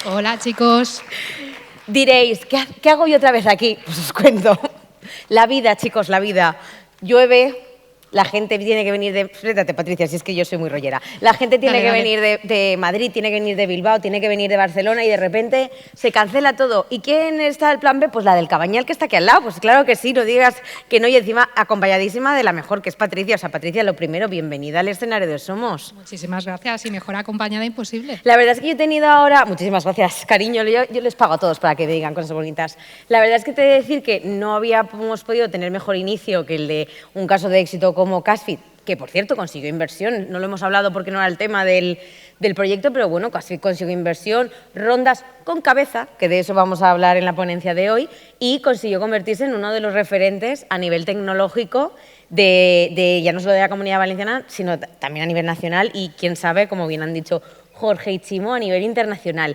Hola, chicos. Diréis, ¿qué hago yo otra vez aquí? Pues os cuento. La vida, chicos, la vida. Llueve, la gente tiene que venir de... Frétate, Patricia, si es que yo soy muy rollera. La gente tiene que venir de Madrid, tiene que venir de Bilbao, tiene que venir de Barcelona y de repente se cancela todo. ¿Y quién está el plan B? Pues la del Cabañal que está aquí al lado. Pues claro que sí, no digas que no. Y encima acompañadísima de la mejor, que es Patricia. O sea, Patricia, lo primero, bienvenida al escenario de Somos. Muchísimas gracias y mejor acompañada imposible. La verdad es que yo he tenido ahora... Muchísimas gracias, cariño. Yo les pago a todos para que me digan cosas bonitas. La verdad es que te he de decir que no habíamos podido tener mejor inicio que el de un caso de éxito como Casfit, que por cierto consiguió inversión. No lo hemos hablado porque no era el tema del proyecto, pero bueno, Casfit consiguió inversión, rondas con cabeza, que de eso vamos a hablar en la ponencia de hoy, y consiguió convertirse en uno de los referentes a nivel tecnológico ya no solo de la Comunidad Valenciana, sino también a nivel nacional y, quién sabe, como bien han dicho Jorge y Chimo, a nivel internacional.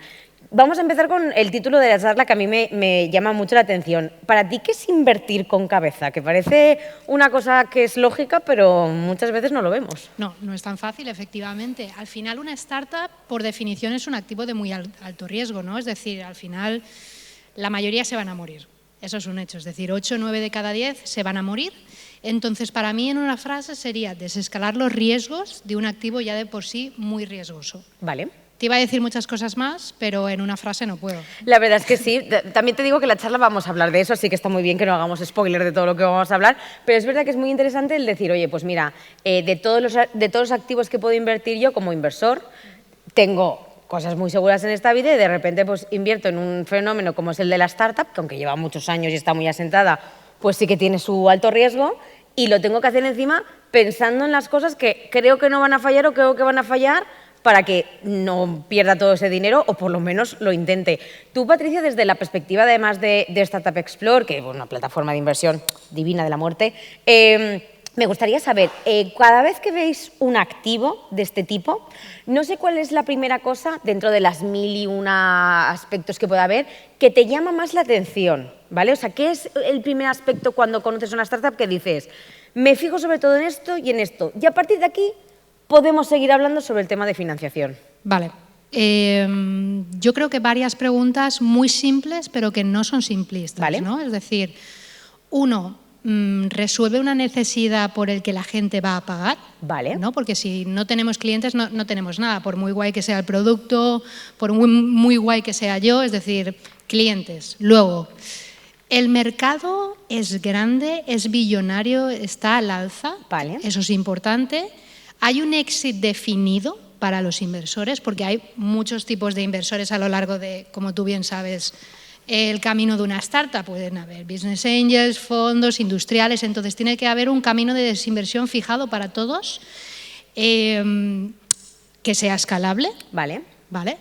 Vamos a empezar con el título de la charla que a mí me llama mucho la atención. ¿Para ti qué es invertir con cabeza? Que parece una cosa que es lógica, pero muchas veces no lo vemos. No, no es tan fácil, efectivamente. Al final, una startup, por definición, es un activo de muy alto riesgo, ¿no? Es decir, al final, la mayoría se van a morir. Eso es un hecho. Es decir, 8 o 9 de cada 10 se van a morir. Entonces, para mí, en una frase sería desescalar los riesgos de un activo ya de por sí muy riesgoso. Vale. Te iba a decir muchas cosas más, pero en una frase no puedo. La verdad es que sí. También te digo que en la charla vamos a hablar de eso, así que está muy bien que no hagamos spoiler de todo lo que vamos a hablar, pero es verdad que es muy interesante el decir, oye, pues mira, de todos los activos que puedo invertir yo como inversor, tengo cosas muy seguras en esta vida y de repente pues invierto en un fenómeno como es el de la startup, que aunque lleva muchos años y está muy asentada, pues sí que tiene su alto riesgo y lo tengo que hacer encima pensando en las cosas que creo que no van a fallar o creo que van a fallar para que no pierda todo ese dinero o por lo menos lo intente. Tú, Patricia, desde la perspectiva además de Startup Explore, que es una plataforma de inversión divina de la muerte, me gustaría saber, cada vez que veis un activo de este tipo, no sé cuál es la primera cosa, dentro de las 1001 aspectos que pueda haber, que te llama más la atención, ¿vale? O sea, ¿qué es el primer aspecto cuando conoces una startup que dices, me fijo sobre todo en esto y en esto, y a partir de aquí podemos seguir hablando sobre el tema de financiación? Vale. Yo creo que varias preguntas muy simples, pero que no son simplistas, ¿vale? ¿no? Es decir, uno, ¿resuelve una necesidad por el que la gente va a pagar? Vale. ¿No? Porque si no tenemos clientes no tenemos nada, por muy guay que sea el producto, por muy guay que sea yo, es decir, clientes. Luego, el mercado es grande, es billonario, está al alza, vale. Eso es importante. Hay un exit definido para los inversores, porque hay muchos tipos de inversores a lo largo de, como tú bien sabes, el camino de una startup. Pueden haber business angels, fondos, industriales, entonces tiene que haber un camino de desinversión fijado para todos, que sea escalable. Vale. ¿Vale?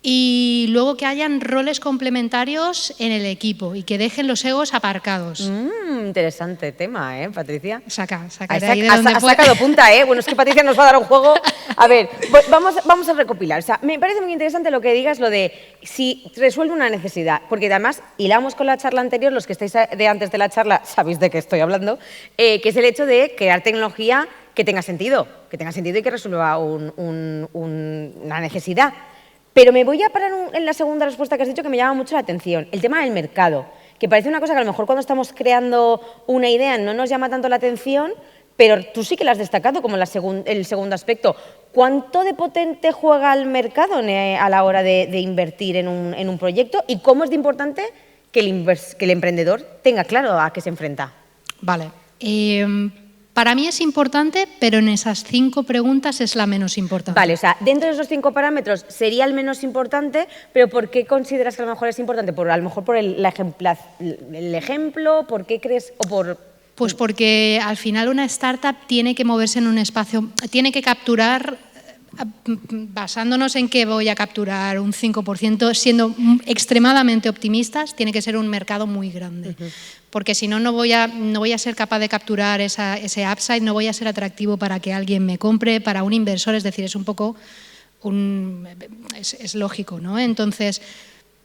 Y luego que hayan roles complementarios en el equipo y que dejen los egos aparcados. Interesante tema, Patricia? Saca de ahí de donde has sacado punta, Bueno, es que Patricia nos va a dar un juego. A ver, vamos a recopilar. O sea, me parece muy interesante lo que digas, lo de si resuelve una necesidad, porque además hilamos con la charla anterior, los que estáis de antes de la charla sabéis de qué estoy hablando, que es el hecho de crear tecnología que tenga sentido y que resuelva una necesidad. Pero me voy a parar en la segunda respuesta que has dicho, que me llama mucho la atención, el tema del mercado, que parece una cosa que a lo mejor cuando estamos creando una idea no nos llama tanto la atención, pero tú sí que la has destacado como el segundo aspecto. ¿Cuánto de potente juega el mercado a la hora de invertir en un proyecto y cómo es de importante que el emprendedor tenga claro a qué se enfrenta? Vale. Para mí es importante, pero en esas 5 preguntas es la menos importante. Vale, o sea, dentro de esos 5 parámetros sería el menos importante, pero ¿por qué consideras que a lo mejor es importante? A lo mejor por el ejemplo, ¿por qué crees? Pues porque al final una startup tiene que moverse en un espacio, tiene que capturar, basándonos en que voy a capturar un 5%, siendo extremadamente optimistas, tiene que ser un mercado muy grande. Porque si no, no voy a ser capaz de capturar ese upside, no voy a ser atractivo para que alguien me compre, para un inversor, es decir, es un poco, es lógico, ¿no? Entonces,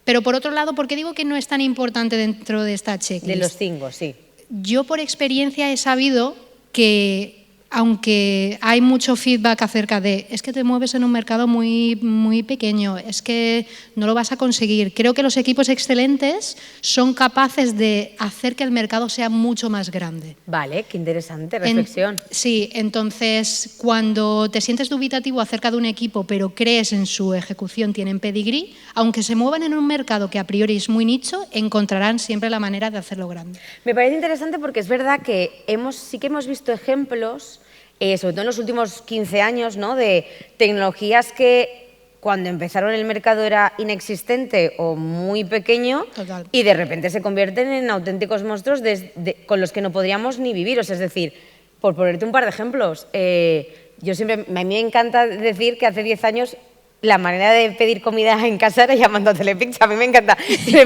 pero por otro lado, ¿por qué digo que no es tan importante dentro de esta checklist? De los 5, sí. Yo por experiencia he sabido que aunque hay mucho feedback acerca de es que te mueves en un mercado muy, muy pequeño, es que no lo vas a conseguir. Creo que los equipos excelentes son capaces de hacer que el mercado sea mucho más grande. Vale, qué interesante reflexión. Sí, entonces cuando te sientes dubitativo acerca de un equipo pero crees en su ejecución, tienen pedigrí, aunque se muevan en un mercado que a priori es muy nicho, encontrarán siempre la manera de hacerlo grande. Me parece interesante porque es verdad que sí que hemos visto ejemplos, sobre todo en los últimos 15 años, ¿no?, de tecnologías que cuando empezaron el mercado era inexistente o muy pequeño. Total. Y de repente se convierten en auténticos monstruos con los que no podríamos ni vivir. O sea, es decir, por ponerte un par de ejemplos, a mí me encanta decir que hace 10 años la manera de pedir comida en casa era llamando a Telepizza. A mí me encanta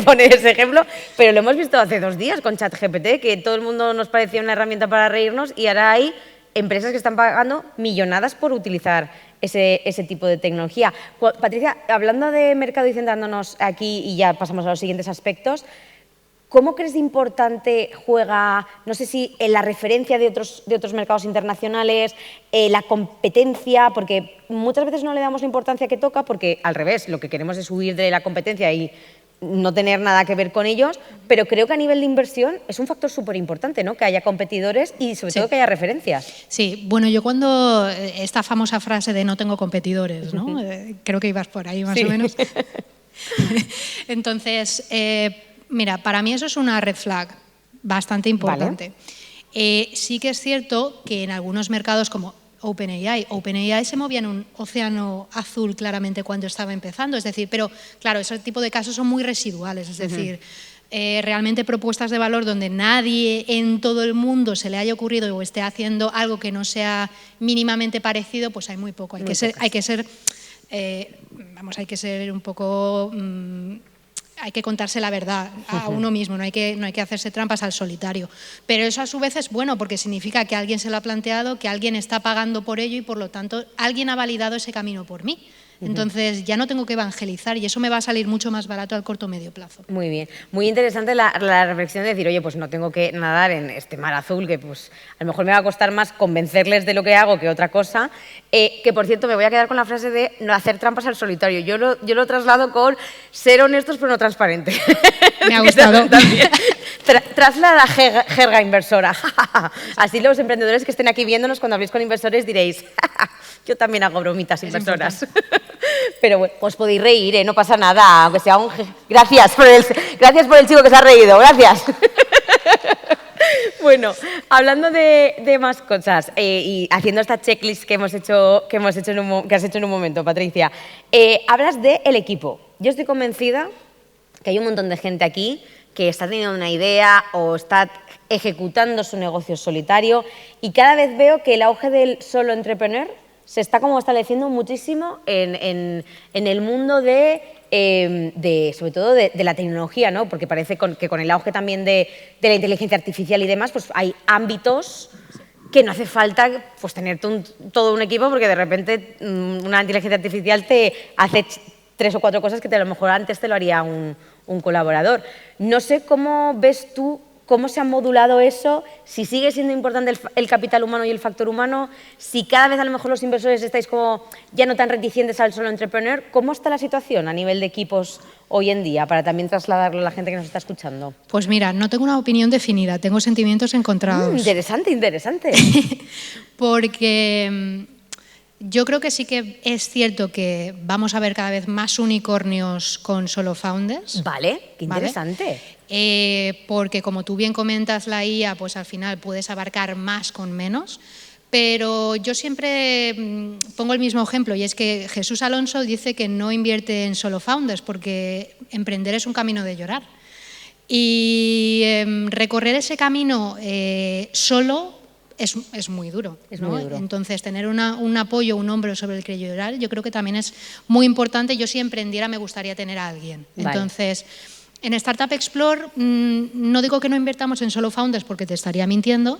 poner ese ejemplo, pero lo hemos visto hace 2 días con ChatGPT, que todo el mundo nos parecía una herramienta para reírnos y ahora hay empresas que están pagando millonadas por utilizar ese tipo de tecnología. Patricia, hablando de mercado y centrándonos aquí y ya pasamos a los siguientes aspectos, ¿cómo crees de importante juega, no sé si en la referencia de otros mercados internacionales, la competencia? Porque muchas veces no le damos la importancia que toca porque, al revés, lo que queremos es huir de la competencia y no tener nada que ver con ellos, pero creo que a nivel de inversión es un factor súper importante, ¿no?, que haya competidores y sobre todo que haya referencias. Sí, bueno, yo cuando esta famosa frase de no tengo competidores, ¿no? Creo que ibas por ahí más o menos. Entonces, mira, para mí eso es una red flag bastante importante. Vale. Sí que es cierto que en algunos mercados como OpenAI se movía en un océano azul claramente cuando estaba empezando, es decir, pero claro, ese tipo de casos son muy residuales, es decir, realmente propuestas de valor donde nadie en todo el mundo se le haya ocurrido o esté haciendo algo que no sea mínimamente parecido, pues hay muy poco. Hay que ser un poco... hay que contarse la verdad a uno mismo, no hay que hacerse trampas al solitario. Pero eso a su vez es bueno porque significa que alguien se lo ha planteado, que alguien está pagando por ello y por lo tanto alguien ha validado ese camino por mí. Entonces ya no tengo que evangelizar y eso me va a salir mucho más barato al corto o medio plazo. Muy bien, muy interesante la reflexión de decir, oye, pues no tengo que nadar en este mar azul que pues a lo mejor me va a costar más convencerles de lo que hago que otra cosa, que por cierto me voy a quedar con la frase de no hacer trampas al solitario. Yo lo traslado con ser honestos pero no transparentes. Me ha gustado. Traslada jerga inversora. Así los emprendedores que estén aquí viéndonos cuando habléis con inversores diréis, yo también hago bromitas inversoras. Pero bueno, os podéis reír, no pasa nada, aunque sea un... Gracias por el chico que se ha reído, gracias. Bueno, hablando de más cosas y haciendo esta checklist que has hecho en un momento, Patricia, hablas del equipo. Yo estoy convencida que hay un montón de gente aquí que está teniendo una idea o está ejecutando su negocio solitario y cada vez veo que el auge del solo entrepreneur se está como estableciendo muchísimo en el mundo sobre todo de la tecnología, ¿no? Porque parece que con el auge también de la inteligencia artificial y demás, pues hay ámbitos que no hace falta pues, tener todo un equipo porque de repente una inteligencia artificial te hace 3 o 4 cosas que a lo mejor antes te lo haría un colaborador. No sé cómo ves tú cómo se ha modulado eso, si sigue siendo importante el capital humano y el factor humano, si cada vez a lo mejor los inversores estáis como ya no tan reticentes al solo entrepreneur. ¿Cómo está la situación a nivel de equipos hoy en día para también trasladarlo a la gente que nos está escuchando? Pues mira, no tengo una opinión definida, tengo sentimientos encontrados. Interesante. Porque yo creo que sí que es cierto que vamos a ver cada vez más unicornios con solo founders. Vale, qué interesante. Porque como tú bien comentas, la IA, pues al final puedes abarcar más con menos. Pero yo siempre pongo el mismo ejemplo y es que Jesús Alonso dice que no invierte en solo founders porque emprender es un camino de llorar. Y recorrer ese camino solo es muy duro, ¿no? Muy duro. Entonces, tener un apoyo, un hombro sobre el que llorar, yo creo que también es muy importante. Yo si emprendiera me gustaría tener a alguien. Vale. Entonces, en Startup Explore no digo que no invertamos en solo founders porque te estaría mintiendo,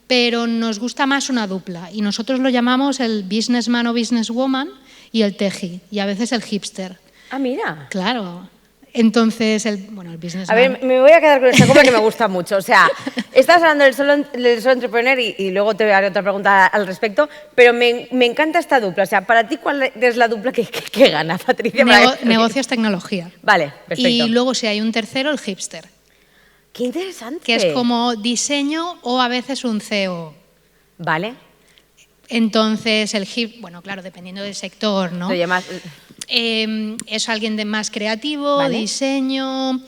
pero nos gusta más una dupla y nosotros lo llamamos el businessman o businesswoman y el teji y a veces el hipster. Ah, mira. Claro. Entonces, el businessman... A ver, me voy a quedar con esta copla que me gusta mucho. O sea, estás hablando del solo entrepreneur y luego te haré otra pregunta al respecto, pero me encanta esta dupla. O sea, para ti, ¿cuál es la dupla que gana, Patricia? Negocios, tecnología. Vale, perfecto. Y luego, si hay un tercero, el hipster. ¡Qué interesante! Que es como diseño o a veces un CEO. Vale. Entonces, bueno, claro, dependiendo del sector, ¿no? Lo llamas... Es alguien de más creativo, Vale. diseño,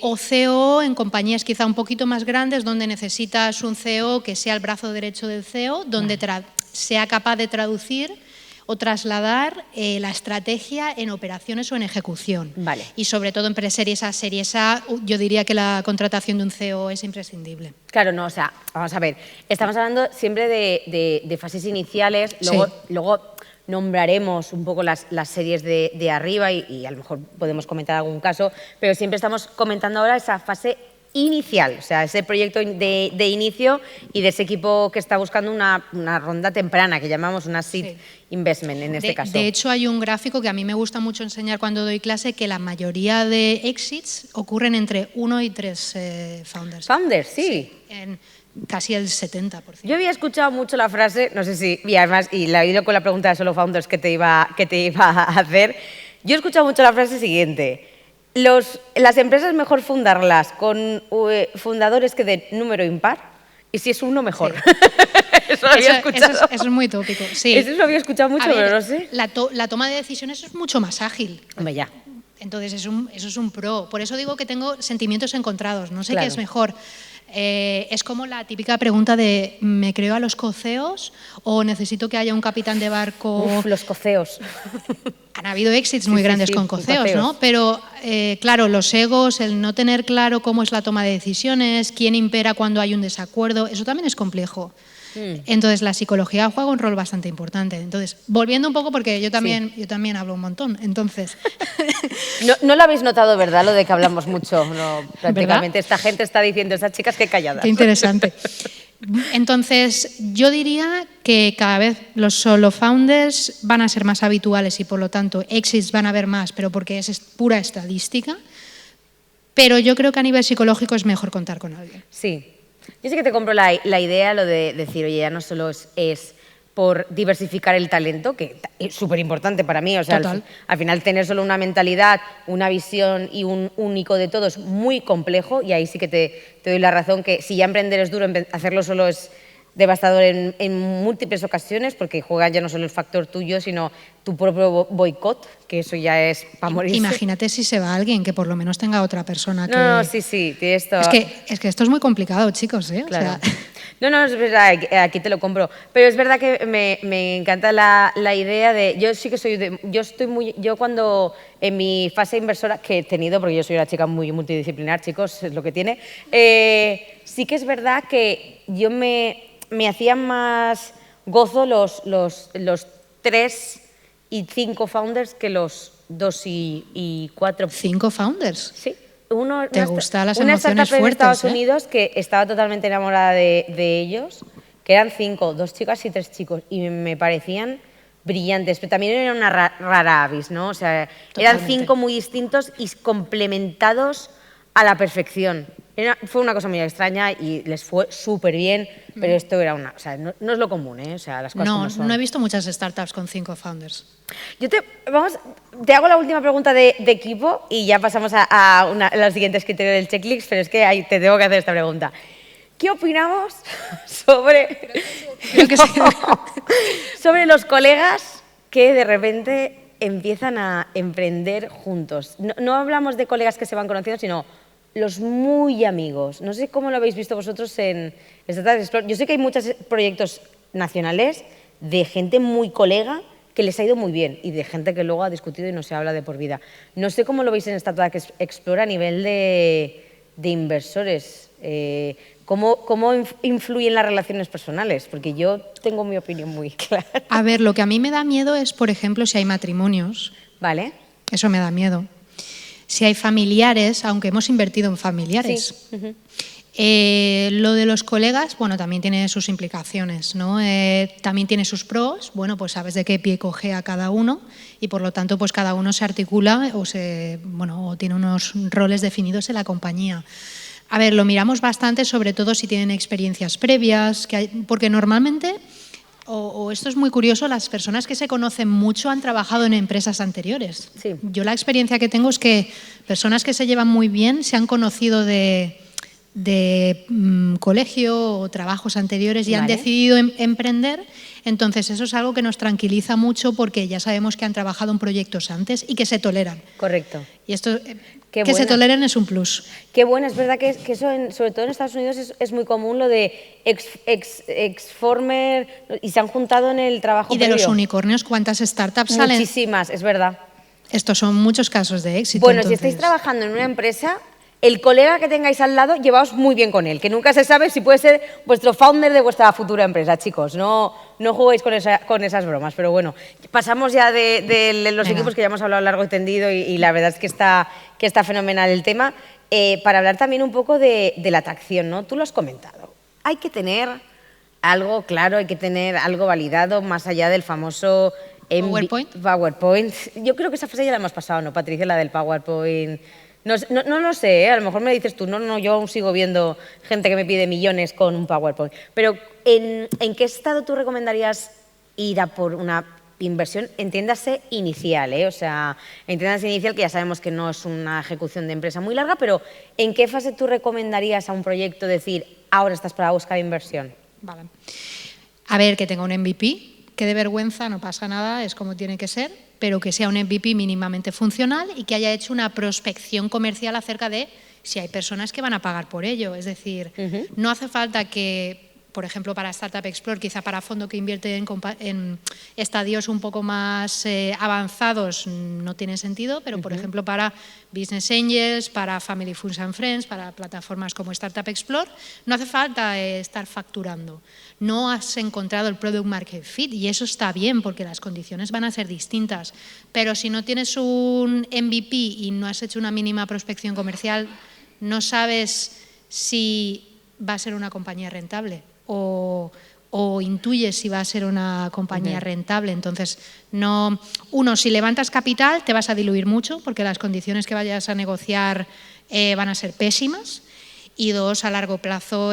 o CEO en compañías quizá un poquito más grandes donde necesitas un CEO que sea el brazo derecho del CEO, donde sea capaz de traducir o trasladar la estrategia en operaciones o en ejecución. Vale. Y sobre todo en Series A, yo diría que la contratación de un CEO es imprescindible. Claro, no, o sea, vamos a ver, estamos hablando siempre de fases iniciales, luego nombraremos un poco las series de arriba y a lo mejor podemos comentar algún caso, pero siempre estamos comentando ahora esa fase inicial, o sea, ese proyecto de inicio y de ese equipo que está buscando una ronda temprana, que llamamos una seed investment en este caso. De hecho, hay un gráfico que a mí me gusta mucho enseñar cuando doy clase, que la mayoría de exits ocurren entre 1 y 3 founders. Founders, sí. En casi el 70%. Yo había escuchado mucho la frase, no sé si, y además, y la he oído con la pregunta de solo founders que te iba a hacer, yo he escuchado mucho la frase siguiente: las empresas mejor fundarlas con fundadores que de número impar, y si es uno, mejor. Sí. Eso lo había escuchado. Eso es muy tópico, sí. Eso lo había escuchado mucho, pero no sé. La toma de decisiones es mucho más ágil. Hombre, ya. Entonces, eso es un pro. Por eso digo que tengo sentimientos encontrados. No sé Claro. qué es mejor. Es como la típica pregunta de ¿me creo a los coceos o necesito que haya un capitán de barco? Uf, los coceos. Han habido exits muy grandes con coceos, ¿no? Pero, claro, los egos, el no tener claro cómo es la toma de decisiones, quién impera cuando hay un desacuerdo, eso también es complejo. Entonces, la psicología juega un rol bastante importante. Entonces, volviendo un poco, porque yo también hablo un montón, entonces... No lo habéis notado, ¿verdad? Lo de que hablamos mucho. No, prácticamente esta gente está diciendo, esas chicas qué calladas. Qué interesante. Entonces, yo diría que cada vez los solo founders van a ser más habituales y por lo tanto exits van a haber más, pero porque es pura estadística. Pero yo creo que a nivel psicológico es mejor contar con alguien. Sí. Yo sí que te compro la idea, lo de decir, oye, ya no solo es por diversificar el talento, que es súper importante para mí, o sea, al final tener solo una mentalidad, una visión y un único de todo es muy complejo, y ahí sí que te doy la razón, que si ya emprender es duro, hacerlo solo es devastador en múltiples ocasiones, porque juega ya no solo el factor tuyo, sino tu propio boicot, que eso ya es para morirse. Imagínate si se va alguien, que por lo menos tenga otra persona que... No, sí, tienes todo. Es que esto es muy complicado, chicos, ¿eh? Claro. O sea... No, es verdad, aquí te lo compro. Pero es verdad que me encanta la idea de... Yo sí que soy... Yo cuando en mi fase inversora, que he tenido, porque yo soy una chica muy multidisciplinar, chicos, es lo que tiene, sí que es verdad que yo me hacían más gozo los 3 y 5 founders que los 2 y 4. ¿5 founders? Sí. ¿Te gustan las una emociones startup fuertes? En Estados Unidos que estaba totalmente enamorada de ellos, que eran 5, 2 chicas y 3 chicos, y me parecían brillantes, pero también era una rara avis, ¿no? O sea, eran 5 muy distintos y complementados a la perfección. Fue una cosa muy extraña y les fue súper bien, pero esto era o sea, no es lo común, ¿eh? O sea, las cosas como son. No he visto muchas startups con 5 founders. Yo te hago la última pregunta de equipo y ya pasamos a los siguientes criterios del checklist, pero es que ahí te tengo que hacer esta pregunta. ¿Qué opinamos sobre los colegas que de repente empiezan a emprender juntos? No hablamos de colegas que se van conociendo, sino los muy amigos. No sé cómo lo habéis visto vosotros en Startup Explore. Yo sé que hay muchos proyectos nacionales de gente muy colega que les ha ido muy bien y de gente que luego ha discutido y no se habla de por vida. No sé cómo lo veis en Startup Explore a nivel de inversores. ¿Cómo influyen las relaciones personales? Porque yo tengo mi opinión muy clara. A ver, lo que a mí me da miedo es, por ejemplo, si hay matrimonios. Vale. Eso me da miedo. Si hay familiares, aunque hemos invertido en familiares. Sí. Lo de los colegas, bueno, también tiene sus implicaciones, ¿no? También tiene sus pros, bueno, pues sabes de qué pie coge a cada uno y por lo tanto pues cada uno se articula o tiene unos roles definidos en la compañía. A ver, lo miramos bastante, sobre todo si tienen experiencias previas, porque normalmente, o esto es muy curioso, las personas que se conocen mucho han trabajado en empresas anteriores. Sí. Yo la experiencia que tengo es que personas que se llevan muy bien se han conocido de colegio o trabajos anteriores y han decidido emprender. Entonces, eso es algo que nos tranquiliza mucho porque ya sabemos que han trabajado en proyectos antes y que se toleran. Correcto. Y esto, que se toleren es un plus. Qué bueno, es verdad que eso, sobre todo en Estados Unidos, es muy común lo de ex-former y se han juntado en el trabajo Y de previo. los unicornios, ¿cuántas startups salen? Muchísimas, es verdad. Estos son muchos casos de éxito. Bueno, entonces, si estáis trabajando en una empresa, el colega que tengáis al lado, llevaos muy bien con él, que nunca se sabe si puede ser vuestro founder de vuestra futura empresa, chicos. No juguéis con esas bromas, pero bueno, pasamos ya de los equipos que ya hemos hablado largo y tendido y la verdad es que está fenomenal el tema, para hablar también un poco de la atracción, ¿no? Tú lo has comentado. Hay que tener algo claro, hay que tener algo validado más allá del famoso PowerPoint. Yo creo que esa fase ya la hemos pasado, ¿no, Patricia? La del PowerPoint. No lo sé, a lo mejor me dices tú, no, yo aún sigo viendo gente que me pide millones con un PowerPoint. Pero, ¿en qué estado tú recomendarías ir a por una inversión, entiéndase, inicial? O sea, entiéndase inicial, que ya sabemos que no es una ejecución de empresa muy larga, pero ¿en qué fase tú recomendarías a un proyecto decir, ahora estás para buscar inversión? Vale. A ver, que tenga un MVP, que de vergüenza, no pasa nada, es como tiene que ser, pero que sea un MVP mínimamente funcional y que haya hecho una prospección comercial acerca de si hay personas que van a pagar por ello. Es decir, no hace falta que, por ejemplo, para Startup Explore, quizá para fondo que invierte en estadios un poco más avanzados no tiene sentido, pero por ejemplo para Business Angels, para Family Funds and Friends, para plataformas como Startup Explore, no hace falta estar facturando. No has encontrado el Product Market Fit y eso está bien porque las condiciones van a ser distintas, pero si no tienes un MVP y no has hecho una mínima prospección comercial, no sabes si va a ser una compañía rentable o intuyes si va a ser una compañía rentable. Entonces, si levantas capital te vas a diluir mucho porque las condiciones que vayas a negociar van a ser pésimas, y dos, a largo plazo,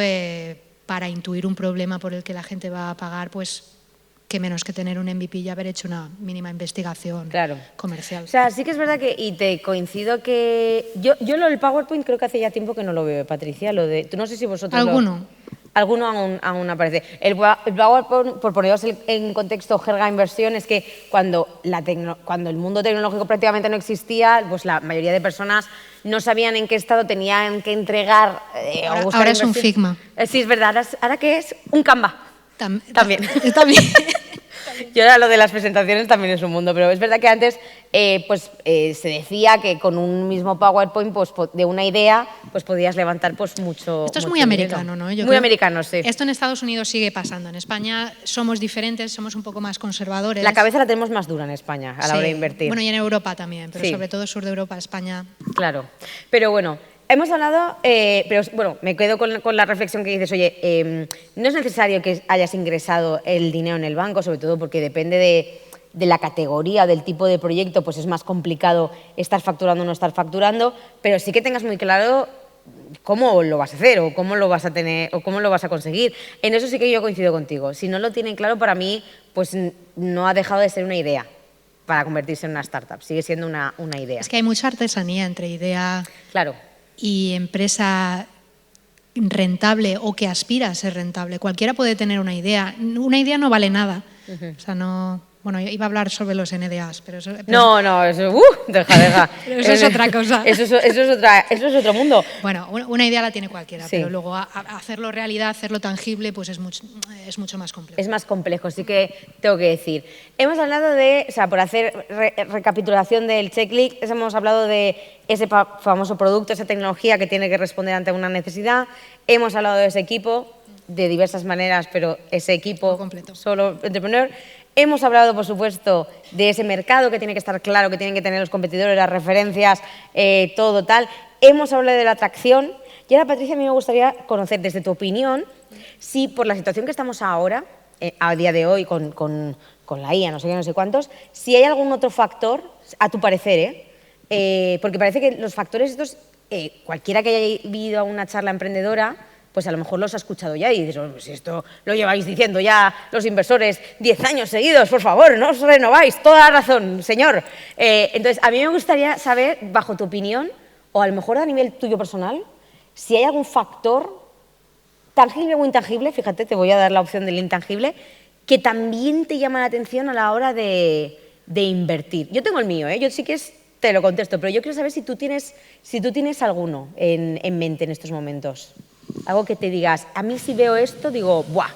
para intuir un problema por el que la gente va a pagar, pues qué menos que tener un MVP y haber hecho una mínima investigación comercial. O sea, sí que es verdad que, y te coincido que yo lo del PowerPoint creo que hace ya tiempo que no lo veo, Patricia, no sé si vosotros Alguno aún aparece. El PowerPoint, por poneros en contexto jerga inversión, es que cuando el mundo tecnológico prácticamente no existía, pues la mayoría de personas no sabían en qué estado tenían que entregar. Ahora es un Figma. Sí, es verdad. ¿Ahora qué es? Un Canva. También. Yo ahora lo de las presentaciones también es un mundo, pero es verdad que antes se decía que con un mismo PowerPoint de una idea pues podías levantar mucho. Esto es muy americano, ¿no? Muy americano, sí. Esto en Estados Unidos sigue pasando. En España somos diferentes, somos un poco más conservadores. La cabeza la tenemos más dura en España a la hora de invertir. Bueno, y en Europa también, pero sobre todo sur de Europa, España. Claro, pero bueno. Hemos hablado, pero bueno, me quedo con la reflexión que dices, oye, no es necesario que hayas ingresado el dinero en el banco, sobre todo porque depende de la categoría, del tipo de proyecto, pues es más complicado estar facturando o no estar facturando, pero sí que tengas muy claro cómo lo vas a hacer o cómo lo vas a tener o cómo lo vas a conseguir. En eso sí que yo coincido contigo. Si no lo tienen claro, para mí, pues no ha dejado de ser una idea para convertirse en una startup. Sigue siendo una idea. Es que hay mucha artesanía entre idea y empresa rentable o que aspira a ser rentable. Cualquiera puede tener una idea. Una idea no vale nada. O sea, no... Bueno, yo iba a hablar sobre los NDAs, pero eso... No, eso... deja. Pero eso es otra cosa. Eso es otro mundo. Bueno, una idea la tiene cualquiera, pero luego hacerlo realidad, hacerlo tangible, pues es mucho más complejo. Es más complejo, sí que tengo que decir. Hemos hablado de, o sea, por hacer recapitulación del checklist, hemos hablado de ese famoso producto, esa tecnología que tiene que responder ante una necesidad. Hemos hablado de ese equipo, de diversas maneras, pero ese equipo solo entrepreneur. Hemos hablado, por supuesto, de ese mercado que tiene que estar claro, que tienen que tener los competidores, las referencias, todo tal. Hemos hablado de la atracción. Y ahora, Patricia, a mí me gustaría conocer desde tu opinión si por la situación que estamos ahora, a día de hoy, con la IA, no sé qué, no sé cuántos, si hay algún otro factor, a tu parecer, porque parece que los factores estos, cualquiera que haya ido a una charla emprendedora, pues a lo mejor los ha escuchado ya y dices, oh, pues esto lo lleváis diciendo ya los inversores 10 años seguidos, por favor, no os renováis, toda la razón, señor. Entonces, a mí me gustaría saber, bajo tu opinión, o a lo mejor a nivel tuyo personal, si hay algún factor tangible o intangible, fíjate, te voy a dar la opción del intangible, que también te llama la atención a la hora de invertir. Yo tengo el mío, yo sí que te lo contesto, pero yo quiero saber si tú tienes alguno en mente en estos momentos. Algo que te digas, a mí si veo esto, digo, ¡buah!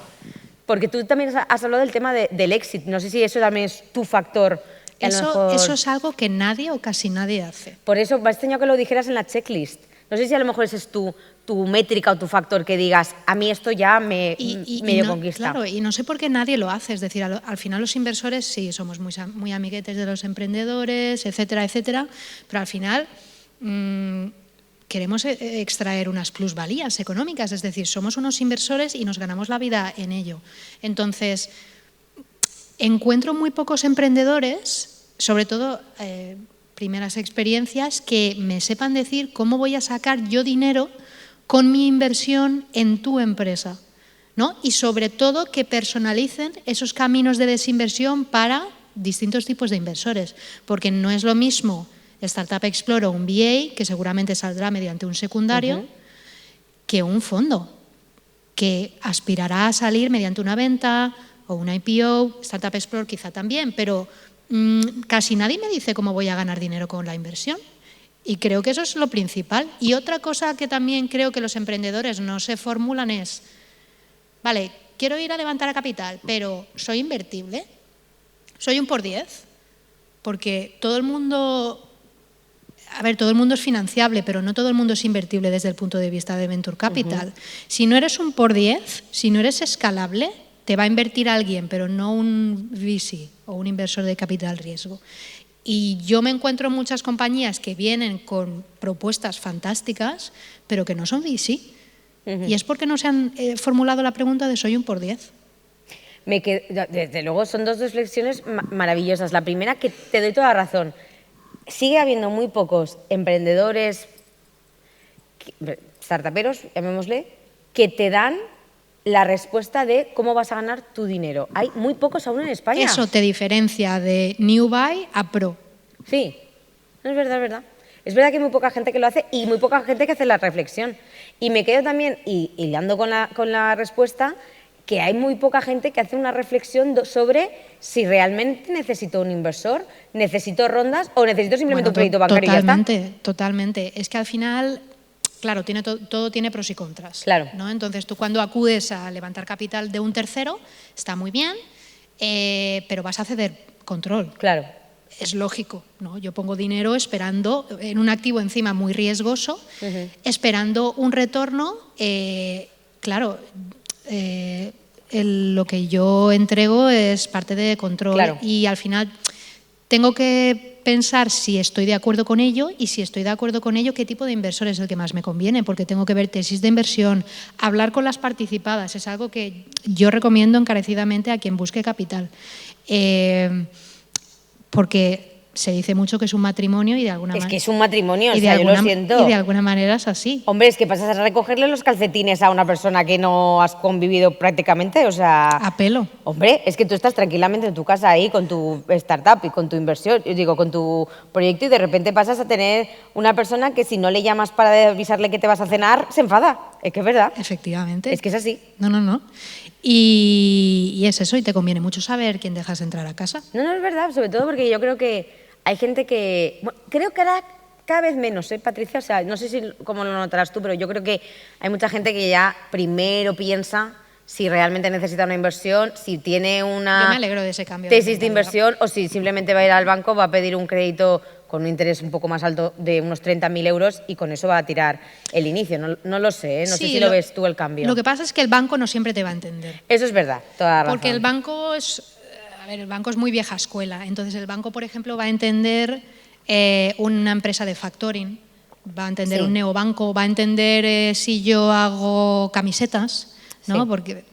Porque tú también has hablado del tema del éxito. No sé si eso también es tu factor. Eso es algo que nadie o casi nadie hace. Por eso me ha extrañado que lo dijeras en la checklist. No sé si a lo mejor ese es tu métrica o tu factor que digas, a mí esto ya me conquista. Claro, y no sé por qué nadie lo hace. Es decir, al final los inversores sí somos muy amiguetes de los emprendedores, etcétera, etcétera, pero al final queremos extraer unas plusvalías económicas, es decir, somos unos inversores y nos ganamos la vida en ello. Entonces, encuentro muy pocos emprendedores, sobre todo primeras experiencias, que me sepan decir cómo voy a sacar yo dinero con mi inversión en tu empresa, ¿no? Y sobre todo que personalicen esos caminos de desinversión para distintos tipos de inversores, porque no es lo mismo Startup Explorer o un VA, que seguramente saldrá mediante un secundario, que un fondo, que aspirará a salir mediante una venta o una IPO, Startup Explorer quizá también, pero casi nadie me dice cómo voy a ganar dinero con la inversión. Y creo que eso es lo principal. Y otra cosa que también creo que los emprendedores no se formulan es, vale, quiero ir a levantar a capital, pero ¿soy invertible? ¿Soy un por 10? Porque todo el mundo es financiable, pero no todo el mundo es invertible desde el punto de vista de Venture Capital. Si no eres un por 10, si no eres escalable, te va a invertir alguien, pero no un VC o un inversor de capital riesgo. Y yo me encuentro muchas compañías que vienen con propuestas fantásticas, pero que no son VC. Y es porque no se han formulado la pregunta de ¿soy un por 10? Desde luego son dos reflexiones maravillosas. La primera, que te doy toda la razón. Sigue habiendo muy pocos emprendedores, startuperos, llamémosle, que te dan la respuesta de cómo vas a ganar tu dinero. Hay muy pocos aún en España. Eso te diferencia de New Buy a Pro. Sí, no, es verdad, es verdad. Es verdad que hay muy poca gente que lo hace y muy poca gente que hace la reflexión. Y me quedo también, hilando con la respuesta, que hay muy poca gente que hace una reflexión sobre si realmente necesito un inversor, necesito rondas o necesito simplemente un crédito bancario y ya está. Totalmente. Es que al final, claro, todo tiene pros y contras. Claro. ¿no? Entonces, tú cuando acudes a levantar capital de un tercero, está muy bien, pero vas a ceder control. Claro. Es lógico, ¿no? Yo pongo dinero esperando, en un activo encima muy riesgoso, esperando un retorno, claro, lo que yo entrego es parte de control. Claro. Y al final tengo que pensar si estoy de acuerdo con ello y si estoy de acuerdo con ello, qué tipo de inversor es el que más me conviene, porque tengo que ver tesis de inversión, hablar con las participadas, es algo que yo recomiendo encarecidamente a quien busque capital. Porque se dice mucho que es un matrimonio y de alguna manera... Es que es un matrimonio, o sea, yo lo siento. Y de alguna manera es así. Hombre, es que pasas a recogerle los calcetines a una persona que no has convivido prácticamente, o sea... A pelo. Hombre, es que tú estás tranquilamente en tu casa ahí con tu startup y con tu inversión, yo digo, con tu proyecto y de repente pasas a tener una persona que si no le llamas para avisarle que te vas a cenar, se enfada. Es que es verdad. Efectivamente. Es que es así. No. Y es eso, y te conviene mucho saber quién dejas entrar a casa. No, es verdad, sobre todo porque yo creo que hay gente que... Bueno, creo que ahora cada vez menos, Patricia? O sea, no sé cómo lo notarás tú, pero yo creo que hay mucha gente que ya primero piensa si realmente necesita una inversión, si tiene una Yo me alegro de ese cambio tesis de inversión o si simplemente va a ir al banco, va a pedir un crédito con un interés un poco más alto de unos 30.000 euros y con eso va a tirar el inicio. No lo sé, no sé si lo ves tú el cambio. Lo que pasa es que el banco no siempre te va a entender. Eso es verdad, toda la razón. Porque el banco es muy vieja escuela. Entonces el banco, por ejemplo, va a entender una empresa de factoring va a entender Sí. un neobanco, va a entender si yo hago camisetas, ¿no? Sí.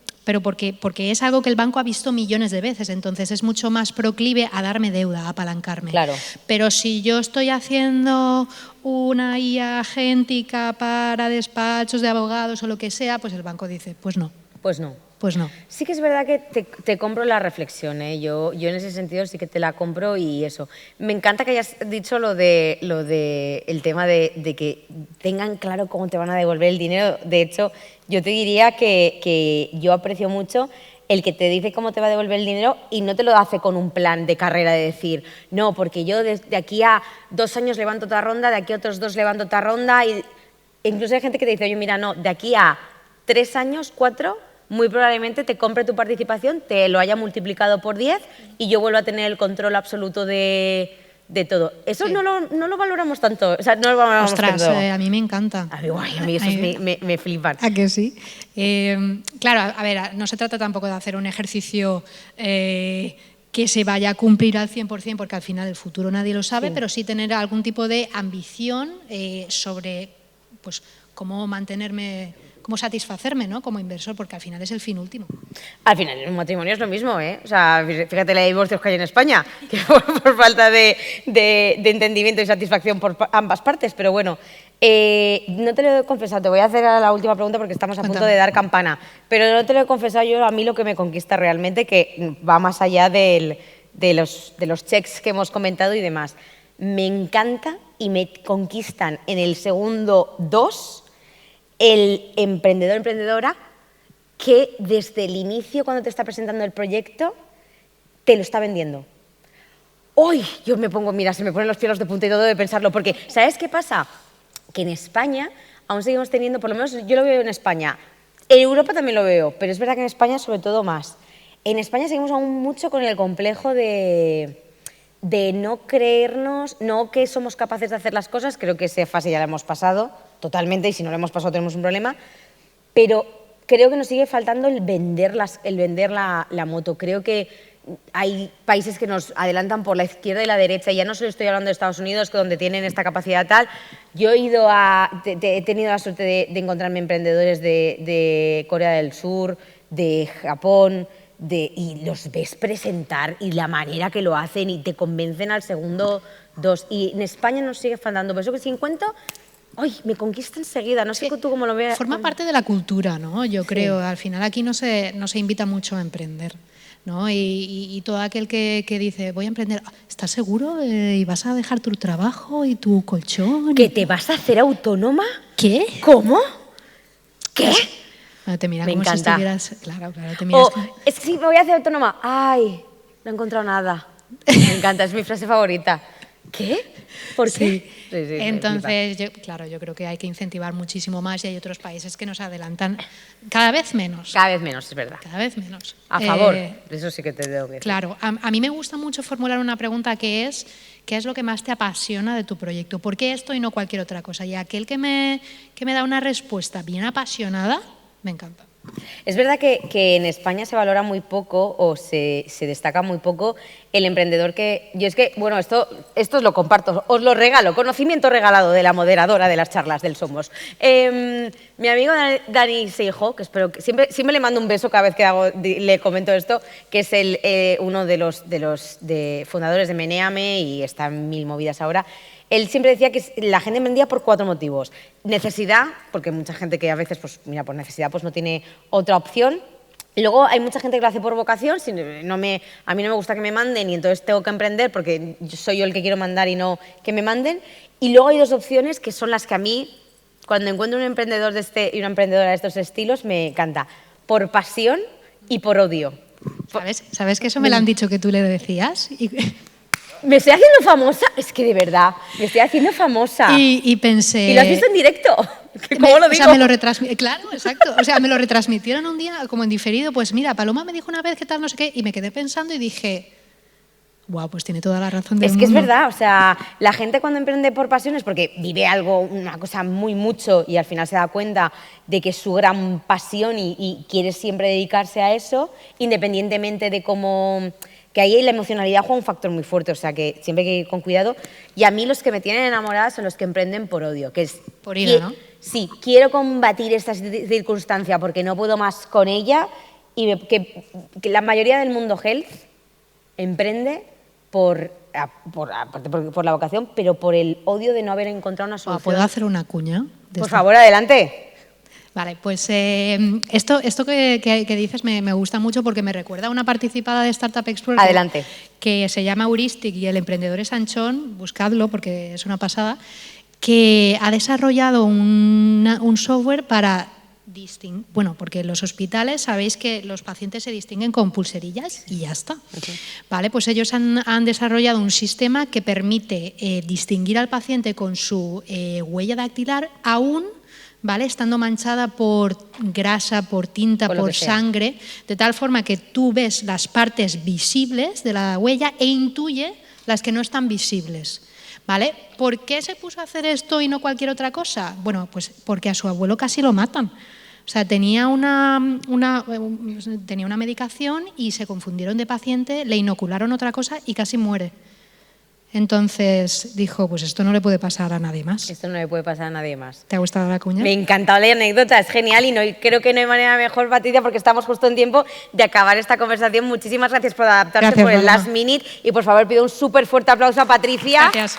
Porque es algo que el banco ha visto millones de veces, entonces es mucho más proclive a darme deuda, a apalancarme. Claro. Pero si yo estoy haciendo una IA agéntica para despachos de abogados o lo que sea, pues el banco dice, pues no, Pues no. pues no. Sí que es verdad que te compro la reflexión, ¿eh? Yo en ese sentido sí que te la compro y eso. Me encanta que hayas dicho lo de el tema de que tengan claro cómo te van a devolver el dinero. De hecho, yo te diría que yo aprecio mucho el que te dice cómo te va a devolver el dinero y no te lo hace con un plan de carrera de decir, no, porque yo de aquí a 2 años levanto otra ronda, de aquí a otros 2 levanto otra ronda. Y incluso hay gente que te dice, oye, mira, no, de aquí a 3 años, 4, muy probablemente te compre tu participación, te lo haya multiplicado por 10 y yo vuelvo a tener el control absoluto de todo. Eso Sí. no lo valoramos tanto. O sea, no lo valoramos Ostras, tanto. a mí me encanta. A mí, guay, a mí esos me flipan. ¿A que sí? Claro, a ver, no se trata tampoco de hacer un ejercicio que se vaya a cumplir al 100%, porque al final el futuro nadie lo sabe, Sí. pero sí tener algún tipo de ambición sobre pues, cómo mantenerme, cómo satisfacerme, ¿no? Como inversor, porque al final es el fin último. Al final, en un matrimonio es lo mismo, ¿eh? O sea, fíjate la de divorcios que hay en España, que por falta de entendimiento y satisfacción por ambas partes. Pero bueno, no te lo he confesado, te voy a hacer la última pregunta porque estamos a punto Cuéntame. de dar campana. Pero no te lo he confesado yo, a mí lo que me conquista realmente, que va más allá de los checks que hemos comentado y demás. Me encanta y me conquistan en el segundo 2 el emprendedor, emprendedora, que desde el inicio, cuando te está presentando el proyecto, te lo está vendiendo. Hoy yo me pongo, mira, se me ponen los pelos de punta y todo de pensarlo, porque ¿sabes qué pasa? Que en España aún seguimos teniendo, por lo menos yo lo veo en España, en Europa también lo veo, pero es verdad que en España sobre todo más. En España seguimos aún mucho con el complejo de no creernos, no que somos capaces de hacer las cosas, creo que esa fase ya la hemos pasado totalmente y si no la hemos pasado tenemos un problema, pero creo que nos sigue faltando el vender la moto. Creo que hay países que nos adelantan por la izquierda y la derecha, y ya no solo estoy hablando de Estados Unidos, que donde tienen esta capacidad tal. Yo he tenido la suerte de encontrarme emprendedores de Corea del Sur, de Japón, y los ves presentar y la manera que lo hacen y te convencen al segundo 2. Y en España nos sigue faltando. Por eso que si encuentro, ¡ay!, me conquista enseguida. No sé tú cómo lo veas. Forma parte de la cultura, ¿no? Yo creo. Al final aquí no se invita mucho a emprender, ¿no? Y todo aquel que dice, voy a emprender, ¿estás seguro? ¿Y vas a dejar tu trabajo y tu colchón? ¿Que te vas a hacer autónoma? ¿Qué? ¿Cómo? ¿Qué? Bueno, te mira Me como encanta. si estuvieras... Claro, te miras Es que sí, me voy a hacer autónoma. ¡Ay! No he encontrado nada. Me encanta, es mi frase favorita. ¿Qué? ¿Por qué? Sí. Sí, Entonces, yo creo que hay que incentivar muchísimo más y hay otros países que nos adelantan cada vez menos. Cada vez menos, es verdad. Cada vez menos. A favor, eso sí que te tengo que decir. Claro, a mí me gusta mucho formular una pregunta que es, ¿qué es lo que más te apasiona de tu proyecto? ¿Por qué esto y no cualquier otra cosa? Y aquel que me da una respuesta bien apasionada, me encanta. Es verdad que en España se valora muy poco o se destaca muy poco el emprendedor que... Yo es que, bueno, esto os lo comparto, os lo regalo, conocimiento regalado de la moderadora de las charlas del Somos. Mi amigo Dani Seijo, que espero que siempre le mando un beso cada vez que le comento esto, que es uno de los fundadores de Menéame y está en mil movidas ahora. Él siempre decía que la gente emprendía por 4 motivos. Necesidad, porque mucha gente que a veces, pues mira, por necesidad pues no tiene otra opción. Y luego hay mucha gente que lo hace por vocación, a mí no me gusta que me manden y entonces tengo que emprender porque soy yo el que quiero mandar y no que me manden. Y luego hay 2 opciones que son las que a mí, cuando encuentro un emprendedor y una emprendedora de estos estilos, me encanta. Por pasión y por odio. ¿Sabes que eso me lo han dicho que tú le decías? ¿Me estoy haciendo famosa? Es que de verdad, me estoy haciendo famosa. Y pensé... ¿Y lo has visto en directo? ¿Cómo lo digo? O sea, me lo retransmitieron, claro, exacto. O sea, me lo retransmitieron un día como en diferido. Pues mira, Paloma me dijo una vez que tal, no sé qué, y me quedé pensando y dije, guau, pues tiene toda la razón del mundo. Es que es verdad, o sea, la gente cuando emprende por pasión es porque vive algo, una cosa mucho, y al final se da cuenta de que es su gran pasión y quiere siempre dedicarse a eso, independientemente de cómo que ahí la emocionalidad juega un factor muy fuerte, o sea que siempre hay que ir con cuidado. Y a mí los que me tienen enamorada son los que emprenden por odio, que es... Por ira, ¿no? Sí, quiero combatir esta circunstancia porque no puedo más con ella y que la mayoría del mundo health emprende por la vocación, pero por el odio de no haber encontrado una solución. ¿Puedo hacer una cuña? Por favor, adelante. Vale, pues esto que dices me gusta mucho porque me recuerda a una participada de Startup Explorer. Adelante. Que se llama Heuristic y el emprendedor es Anchón, buscadlo porque es una pasada, que ha desarrollado un software para distinguir, bueno, porque en los hospitales sabéis que los pacientes se distinguen con pulserillas y ya está. Okay. Vale, pues ellos han desarrollado un sistema que permite distinguir al paciente con su huella dactilar aún, ¿vale?, estando manchada por grasa, por tinta, por sangre, de tal forma que tú ves las partes visibles de la huella e intuye las que no están visibles. ¿Vale? ¿Por qué se puso a hacer esto y no cualquier otra cosa? Bueno, pues porque a su abuelo casi lo matan. O sea, tenía una medicación y se confundieron de paciente, le inocularon otra cosa y casi muere. Entonces dijo, pues esto no le puede pasar a nadie más. Esto no le puede pasar a nadie más. ¿Te ha gustado la cuña? Me ha encantado la anécdota, es genial y creo que no hay manera mejor, Patricia, porque estamos justo en tiempo de acabar esta conversación. Muchísimas gracias por adaptarte, por el last minute y por favor pido un súper fuerte aplauso a Patricia. Gracias.